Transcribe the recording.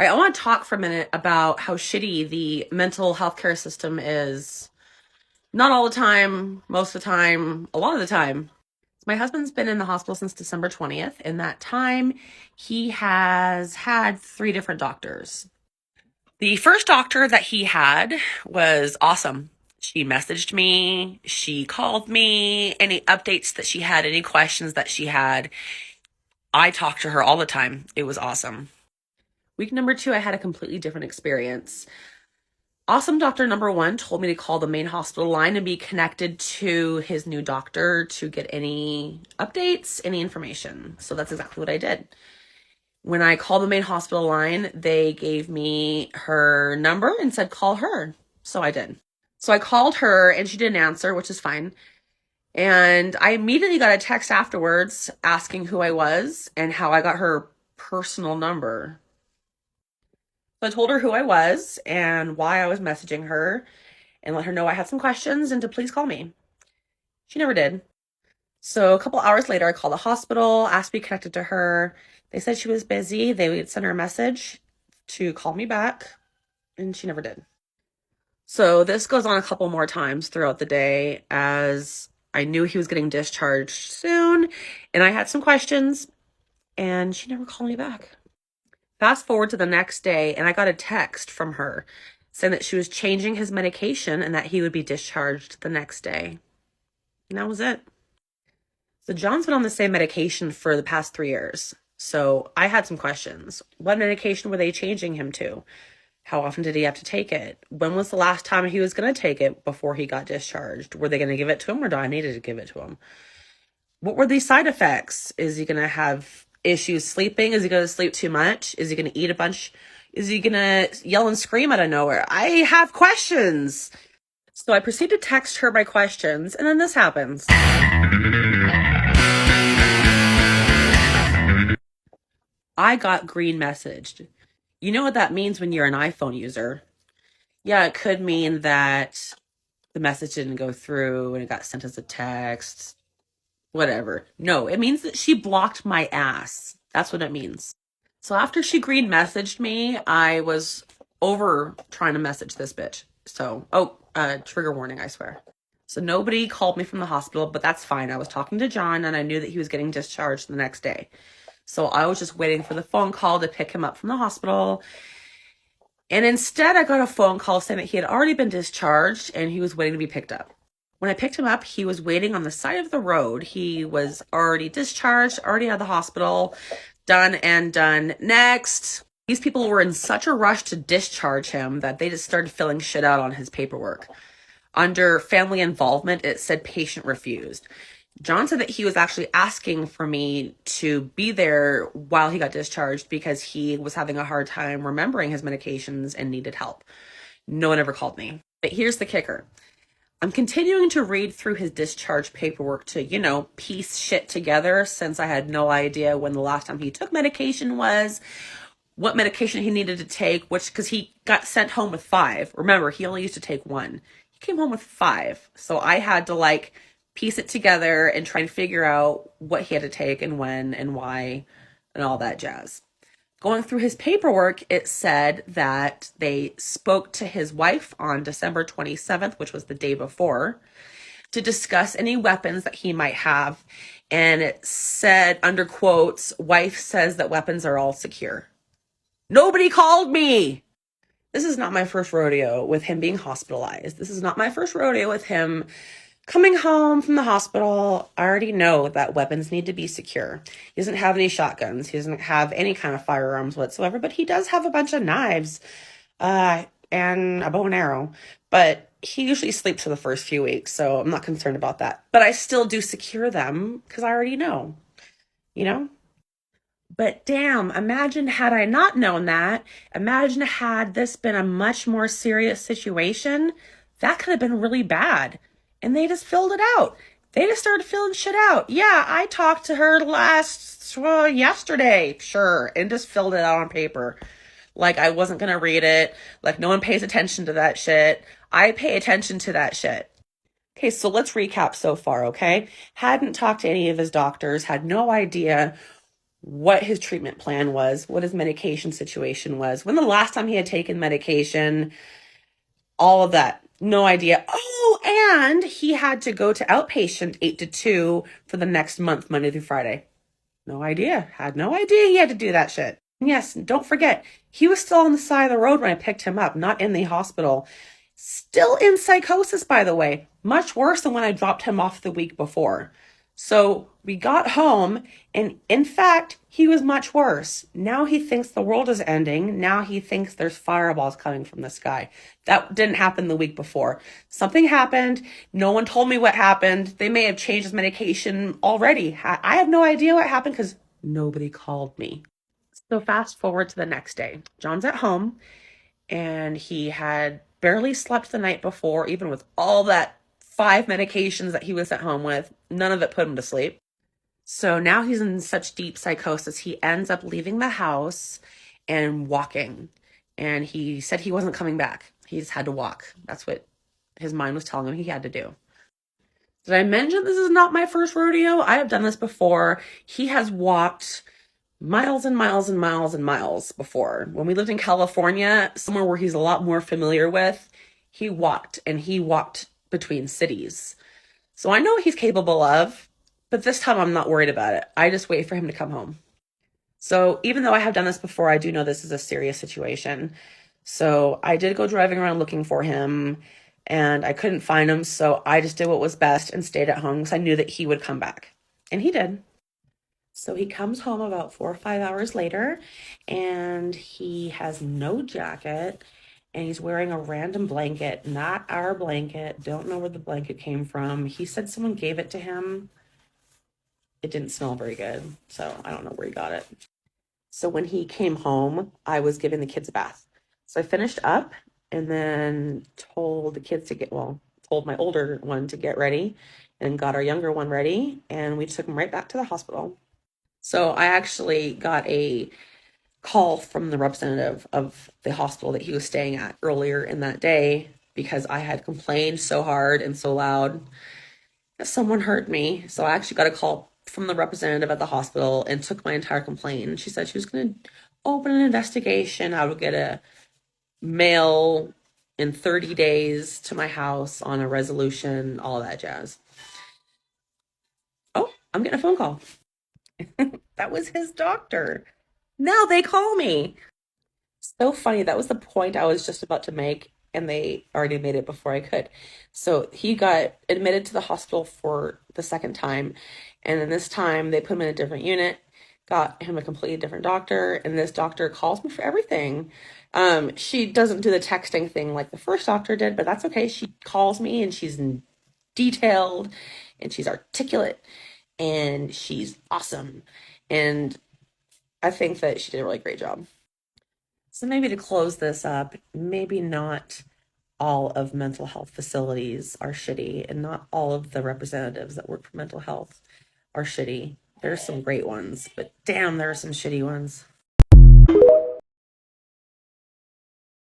I want to talk for a minute about how shitty the mental health care system is. Not all the time, most of the time, a lot of the time. My husband's been in the hospital since December 20th. In that time, he has had 3 different doctors. The first doctor that he had was awesome. She messaged me, she called me, any updates that she had, any questions that she had. I talked to her all the time. It was awesome. Week number 2, I had a completely different experience. Awesome doctor number 1 told me to call the main hospital line and be connected to his new doctor to get any updates, any information. So that's exactly what I did. When I called the main hospital line, they gave me her number and said, call her. So I did. So I called her and she didn't answer, which is fine. And I immediately got a text afterwards asking who I was and how I got her personal number. So I told her who I was and why I was messaging her and let her know I had some questions and to please call me. She never did. So a couple hours later, I called the hospital, asked to be connected to her. They said she was busy. They would send her a message to call me back, and she never did. So this goes on a couple more times throughout the day as I knew he was getting discharged soon, and I had some questions, and she never called me back. Fast forward to the next day, and I got a text from her saying that she was changing his medication and that he would be discharged the next day. And that was it. So John's been on the same medication for the past 3 years. So I had some questions. What medication were they changing him to? How often did he have to take it? When was the last time he was going to take it before he got discharged? Were they going to give it to him or do I needed to give it to him? What were these side effects? Is he going to have issues sleeping? Is he going to sleep too much? Is he going to eat a bunch? Is he going to yell and scream out of nowhere? I have questions. So I proceed to text her my questions, and then this happens. I got green messaged. You know what that means when you're an iPhone user. Yeah, it could mean that the message didn't go through and it got sent as a text. Whatever. No, it means that she blocked my ass. That's what it means. So after she green messaged me, I was over trying to message this bitch. So, trigger warning, I swear. So nobody called me from the hospital, but that's fine. I was talking to John and I knew that he was getting discharged the next day. So I was just waiting for the phone call to pick him up from the hospital. And instead, I got a phone call saying that he had already been discharged and he was waiting to be picked up. When I picked him up, he was waiting on the side of the road. He was already discharged, already out of the hospital, done and done. Next. These people were in such a rush to discharge him that they just started filling shit out on his paperwork. Under family involvement, it said patient refused. John said that he was actually asking for me to be there while he got discharged because he was having a hard time remembering his medications and needed help. No one ever called me. But here's the kicker. I'm continuing to read through his discharge paperwork to, piece shit together since I had no idea when the last time he took medication was, what medication he needed to take, because he got sent home with 5. Remember, he only used to take 1. He came home with 5. So I had to piece it together and try and figure out what he had to take and when and why and all that jazz. Going through his paperwork, it said that they spoke to his wife on December 27th, which was the day before, to discuss any weapons that he might have. And it said, under quotes, wife says that weapons are all secure. Nobody called me. This is not my first rodeo with him being hospitalized. This is not my first rodeo with him coming home from the hospital. I already know that weapons need to be secure. He doesn't have any shotguns. He doesn't have any kind of firearms whatsoever, but he does have a bunch of knives and a bow and arrow. But he usually sleeps for the first few weeks, so I'm not concerned about that. But I still do secure them because I already know, But damn, imagine had I not known that. Imagine had this been a much more serious situation. That could have been really bad. And they just filled it out. They just started filling shit out. Yeah, I talked to her yesterday, sure, and just filled it out on paper. Like I wasn't going to read it. Like no one pays attention to that shit. I pay attention to that shit. Okay, so let's recap so far, okay? Hadn't talked to any of his doctors, had no idea what his treatment plan was, what his medication situation was, when the last time he had taken medication, all of that. No idea. Oh, and he had to go to outpatient 8 to 2 for the next month, Monday through Friday. No idea. Had no idea he had to do that shit. Yes, don't forget, he was still on the side of the road when I picked him up, not in the hospital. Still in psychosis, by the way. Much worse than when I dropped him off the week before. So we got home, and in fact, he was much worse. Now he thinks the world is ending. Now he thinks there's fireballs coming from the sky. That didn't happen the week before. Something happened. No one told me what happened. They may have changed his medication already. I have no idea what happened because nobody called me. So fast forward to the next day. John's at home and he had barely slept the night before, even with all that 5 medications that he was at home with. None of it put him to sleep. So now he's in such deep psychosis, he ends up leaving the house and walking. And he said he wasn't coming back. He just had to walk. That's what his mind was telling him he had to do. Did I mention this is not my first rodeo? I have done this before. He has walked miles and miles and miles and miles before. When we lived in California, somewhere where he's a lot more familiar with, he walked and he walked between cities. So I know what he's capable of, but this time I'm not worried about it. I just wait for him to come home. So even though I have done this before, I do know this is a serious situation. So I did go driving around looking for him and I couldn't find him. So I just did what was best and stayed at home because I knew that he would come back. And he did. So he comes home about 4 or 5 hours later and he has no jacket and he's wearing a random blanket, not our blanket. Don't know where the blanket came from. He said someone gave it to him. It didn't smell very good, so I don't know where he got it. So when he came home, I was giving the kids a bath. So I finished up and then told the kids to told my older one to get ready and got our younger one ready. And we took him right back to the hospital. So I actually got a call from the representative of the hospital that he was staying at earlier in that day because I had complained so hard and so loud that someone heard me. So I actually got a call from the representative at the hospital and took my entire complaint. And she said she was going to open an investigation. I would get a mail in 30 days to my house on a resolution, all that jazz. Oh, I'm getting a phone call. That was his doctor. Now they call me. So funny. That was the point I was just about to make, and they already made it before I could. So he got admitted to the hospital for the second time, and then this time they put him in a different unit, got him a completely different doctor, and this doctor calls me for everything. She doesn't do the texting thing like the first doctor did, but that's okay. She calls me and she's detailed and she's articulate and she's awesome. And I think that she did a really great job. So maybe to close this up, maybe not all of mental health facilities are shitty, and not all of the representatives that work for mental health are shitty. There are some great ones, but damn, there are some shitty ones.